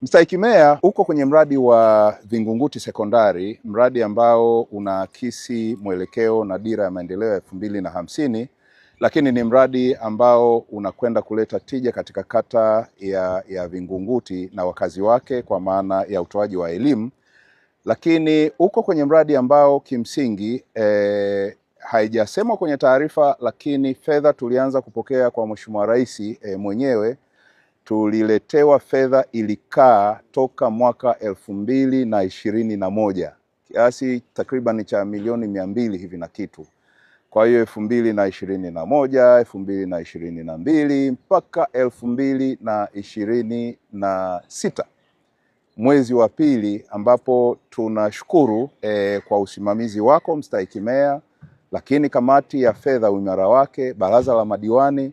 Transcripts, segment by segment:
Mstahiki Meya uko kwenye mradi wa Vingunguti Sekondari, mradi ambao unaakisi mwelekeo na dira ya maendeleo ya 2050, lakini ni mradi ambao unakwenda kuleta tija katika kata ya Vingunguti na wakazi wake kwa maana ya utoaji wa elimu. Lakini uko kwenye mradi ambao kimsingi haijasemwa kwenye taarifa, lakini fedha tulianza kupokea kwa Mheshimiwa Rais mwenyewe. Tuliletewa fedha ilikaa toka mwaka 2021 kiasi takriban cha milioni 200 hivi na kitu. Kwa hiyo 2021, 2022 mpaka 2026 mwezi wa pili, ambapo tunashukuru kwa usimamizi wako Mstahiki Meya, lakini kamati ya fedha uimara wake, baraza la madiwani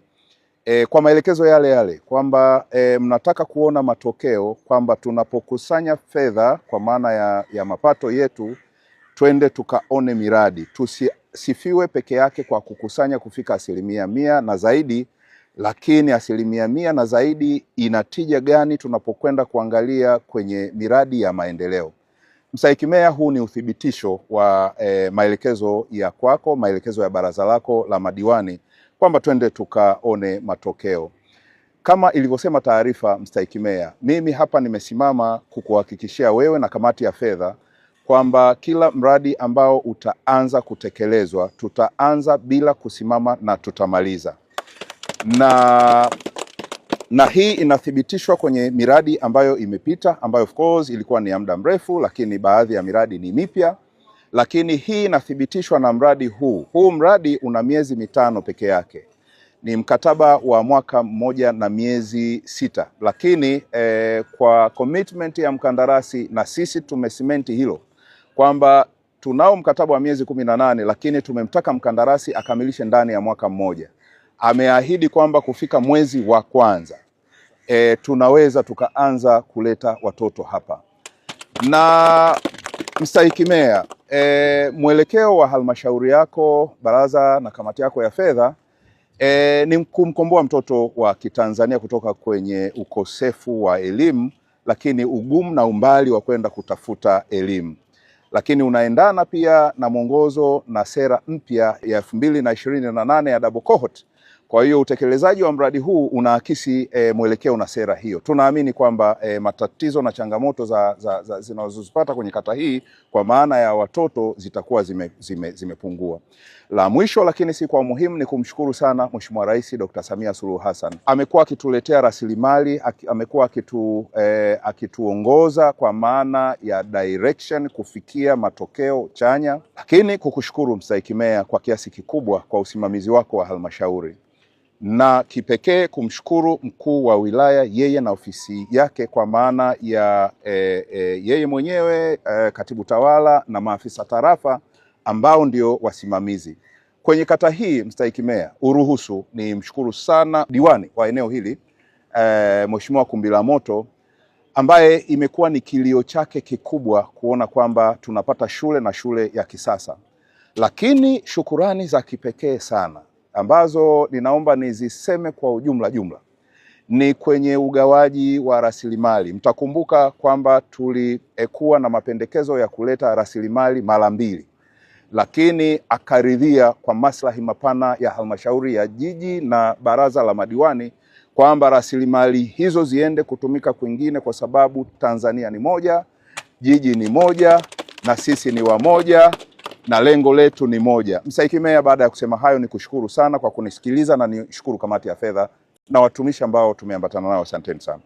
kwa maelekezo yale yale kwamba mnataka kuona matokeo, kwamba tunapokusanya fedha kwa maana ya mapato yetu twende tukaone miradi, tusisifiwe peke yake kwa kukusanya kufika 100% na zaidi, lakini 100% na zaidi inatija gani tunapokwenda kuangalia kwenye miradi ya maendeleo. Mstahiki Meya, huu ni uthibitisho wa maelekezo ya kwako, maelekezo ya baraza lako la madiwani kwamba twende tukaone matokeo. Kama ilivyosema taarifa, Mstahiki Meya, mimi hapa nimesimama kukuhakikishia wewe na kamati ya fedha kwamba kila mradi ambao utaanza kutekelezwa tutaanza bila kusimama na tutamaliza. Na hii inathibitishwa kwenye miradi ambayo imepita, ambayo of course ilikuwa ni ya muda mrefu, lakini baadhi ya miradi ni mipya. Lakini hii inathibitishwa na mradi huu. Huu mradi una miezi 5 peke yake. Ni mkataba wa mwaka mmoja na miezi 6. Lakini kwa commitment ya mkandarasi, na sisi tumesimenti hilo kwamba tunao mkataba wa miezi 18, lakini tumemtaka mkandarasi akamilishe ndani ya mwaka mmoja. Ameahidi kwamba kufika mwezi wa kwanza tunaweza tukaanza kuleta watoto hapa. Na Mstahiki Meya, mwelekeo wa halmashauri yako, baraza na kamati yako ya fedha ni kumkomboa mtoto wa Kitanzania kutoka kwenye ukosefu wa elimu, lakini ugumu na umbali wa kwenda kutafuta elimu. Lakini unaendana pia na mwongozo na sera mpya ya 2028 ya double cohort. Kwa hiyo utekelezaji wa mradi huu unaakisi mwelekeo na sera hiyo. Tunaamini kwamba matatizo na changamoto zinazozipata kwenye kata hii kwa maana ya watoto zitakuwa zimepungua. La mwisho lakini si kwa muhimu, ni kumshukuru sana Mheshimiwa Rais Dr. Samia Suluhu Hassan. Amekuwa akituletea rasilimali, amekuwa akituongoza kwa maana ya direction kufikia matokeo chanya. Lakini kukushukuru Mstahiki Meya kwa kiasi kikubwa kwa usimamizi wako wa halmashauri, na kipekee kumshukuru mkuu wa wilaya, yeye na ofisi yake, kwa maana ya yeye mwenyewe, katibu tawala na maafisa tarafa ambao ndio wasimamizi kwenye kata hii. Mstahiki Meya, uruhusu ni mshukuru sana diwani wa eneo hili Mheshimiwa Kumbilamoto, ambaye imekuwa ni kilio chake kikubwa kuona kwamba tunapata shule ya kisasa. Lakini shukurani za kipekee sana ambazo ninaomba niziseme kwa jumla ni kwenye ugawaji wa rasilimali. Mtakumbuka kwamba tulikuwa na mapendekezo ya kuleta rasilimali mara 2, lakini akaridhia kwa maslahi mapana ya halmashauri ya jiji na baraza la madiwani kwamba rasilimali hizo ziende kutumika kwingine, kwa sababu Tanzania ni moja, jiji ni moja, na sisi ni wamoja, na lengo letu ni moja. Mstahiki Meya, baada ya kusema hayo, ni kushukuru sana kwa kunisikiliza, na nishukuru kamati ya fedha na watumishi ambao tumeambatana nao. Asanteni sana.